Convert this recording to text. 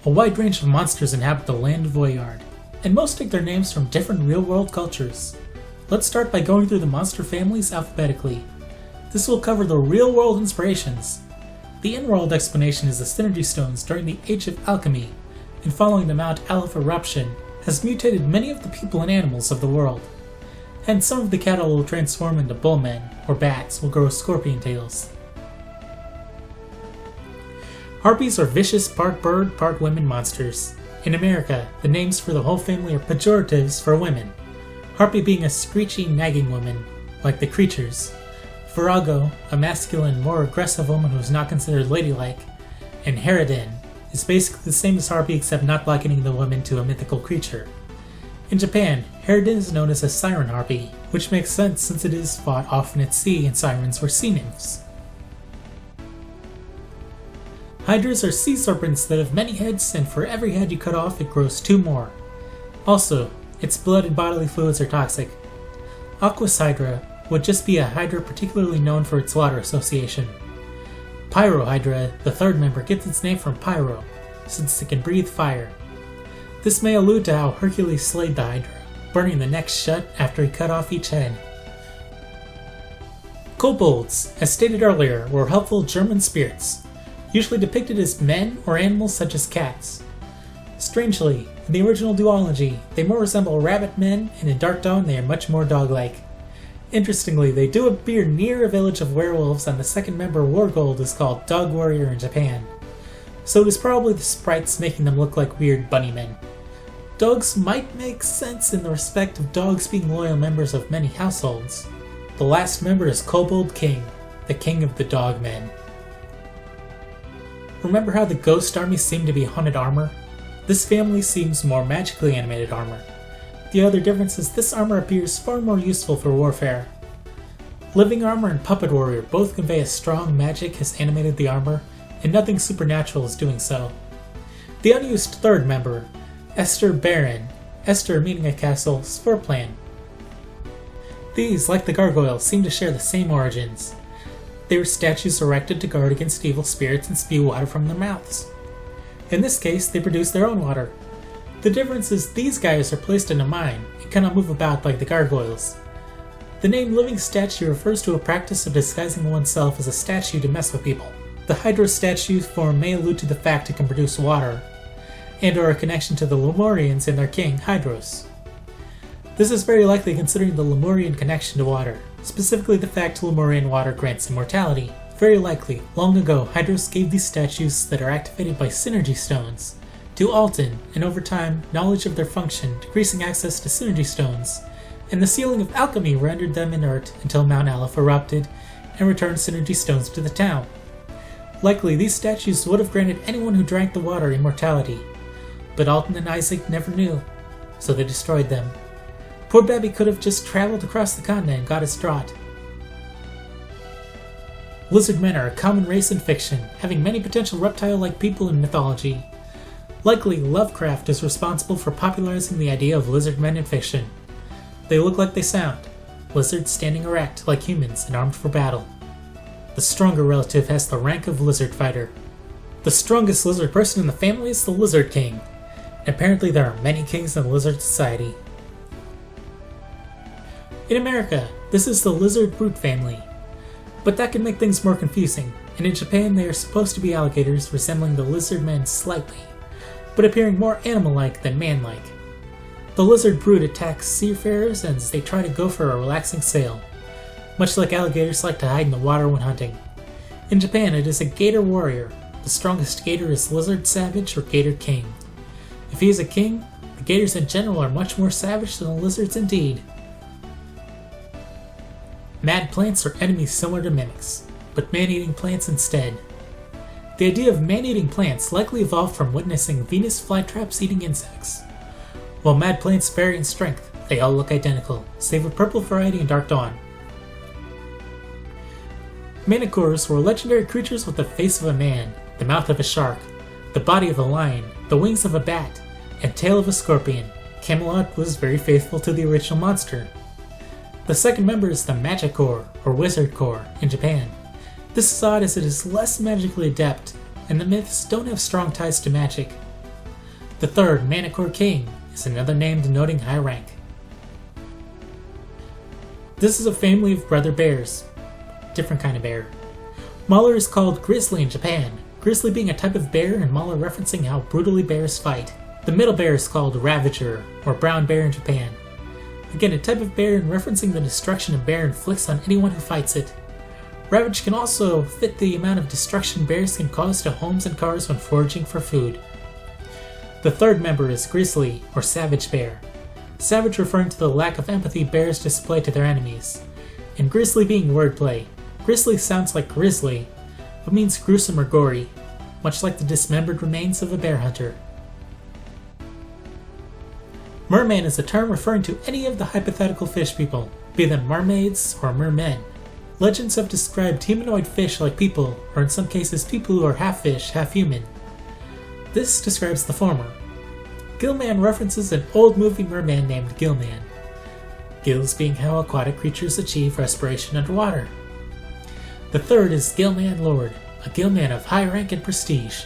A wide range of monsters inhabit the land of Voyard, and most take their names from different real-world cultures. Let's start by going through the monster families alphabetically. This will cover the real-world inspirations. The in-world explanation is the Synergy Stones during the Age of Alchemy, and following the Mount Aleph eruption, has mutated many of the people and animals of the world. Hence, some of the cattle will transform into bullmen, or bats will grow scorpion tails. Harpies are vicious part bird, part women monsters. In America, the names for the whole family are pejoratives for women. Harpy being a screechy, nagging woman, like the creatures. Virago, a masculine, more aggressive woman who is not considered ladylike. And Harridan is basically the same as Harpy except not likening the woman to a mythical creature. In Japan, Harridan is known as a siren harpy, which makes sense since it is fought often at sea and sirens were sea nymphs. Hydras are sea serpents that have many heads, and for every head you cut off, it grows 2 more. Also, its blood and bodily fluids are toxic. Aqueous Hydra would just be a hydra particularly known for its water association. Pyrohydra, the third member, gets its name from pyro, since it can breathe fire. This may allude to how Hercules slayed the Hydra, burning the neck shut after he cut off each head. Kobolds, as stated earlier, were helpful German spirits, usually depicted as men or animals such as cats. Strangely, in the original duology, they more resemble rabbit men, and in Dark Dawn they are much more dog-like. Interestingly, they do appear near a village of werewolves, and the second member, Wargold, is called Dog Warrior in Japan. So it is probably the sprites making them look like weird bunny men. Dogs might make sense in the respect of dogs being loyal members of many households. The last member is Kobold King, the king of the dogmen. Remember how the Ghost Army seemed to be haunted armor? This family seems more magically animated armor. The other difference is this armor appears far more useful for warfare. Living Armor and Puppet Warrior both convey a strong magic has animated the armor, and nothing supernatural is doing so. The unused third member, Esther Baron, Esther meaning a castle, Svorplan. These, like the gargoyles, seem to share the same origins. They were statues erected to guard against evil spirits and spew water from their mouths. In this case, they produce their own water. The difference is these guys are placed in a mine and cannot move about like the gargoyles. The name Living Statue refers to a practice of disguising oneself as a statue to mess with people. The Hydra statue form may allude to the fact it can produce water, and or a connection to the Lemurians and their king, Hydros. This is very likely considering the Lemurian connection to water, specifically the fact Lemurian water grants immortality. Very likely, long ago, Hydros gave these statues that are activated by Synergy Stones to Alton, and over time, knowledge of their function, decreasing access to Synergy Stones, and the sealing of alchemy rendered them inert until Mount Aleph erupted and returned Synergy Stones to the town. Likely, these statues would have granted anyone who drank the water immortality, but Alton and Isaac never knew, so they destroyed them. Poor Bebby could have just traveled across the continent and got his draught. Lizard men are a common race in fiction, having many potential reptile-like people in mythology. Likely, Lovecraft is responsible for popularizing the idea of lizard men in fiction. They look like they sound, lizards standing erect like humans and armed for battle. The stronger relative has the rank of lizard fighter. The strongest lizard person in the family is the Lizard King. Apparently there are many kings in the lizard society. In America, this is the lizard brute family, but that can make things more confusing, and in Japan they are supposed to be alligators resembling the lizard men slightly, but appearing more animal-like than man-like. The lizard brute attacks seafarers as they try to go for a relaxing sail, much like alligators like to hide in the water when hunting. In Japan it is a gator warrior. The strongest gator is lizard savage or gator king. If he is a king, the gators in general are much more savage than the lizards indeed. Mad plants are enemies similar to mimics, but man-eating plants instead. The idea of man-eating plants likely evolved from witnessing Venus flytraps eating insects. While mad plants vary in strength, they all look identical, save a purple variety in Dark Dawn. Manticores were legendary creatures with the face of a man, the mouth of a shark, the body of a lion, the wings of a bat, and tail of a scorpion. Camelot was very faithful to the original monster. The second member is the Magicore, or Wizard Core, in Japan. This is odd as it is less magically adept, and the myths don't have strong ties to magic. The third, Manicore King, is another name denoting high rank. This is a family of brother bears. Different kind of bear. Mauler is called Grizzly in Japan, grizzly being a type of bear and Mauler referencing how brutally bears fight. The middle bear is called Ravager, or brown bear in Japan. Again, a type of bear and referencing the destruction a bear inflicts on anyone who fights it. Ravage can also fit the amount of destruction bears can cause to homes and cars when foraging for food. The third member is Grizzly, or Savage Bear. Savage referring to the lack of empathy bears display to their enemies, and Grizzly being wordplay. Grizzly sounds like grizzly, but means gruesome or gory, much like the dismembered remains of a bear hunter. Merman is a term referring to any of the hypothetical fish people, be them mermaids or mermen. Legends have described humanoid fish like people, or in some cases people who are half fish, half human. This describes the former. Gill-man references an old movie merman named Gill-man. Gills being how aquatic creatures achieve respiration underwater. The third is Gill-man Lord, a Gill-man of high rank and prestige.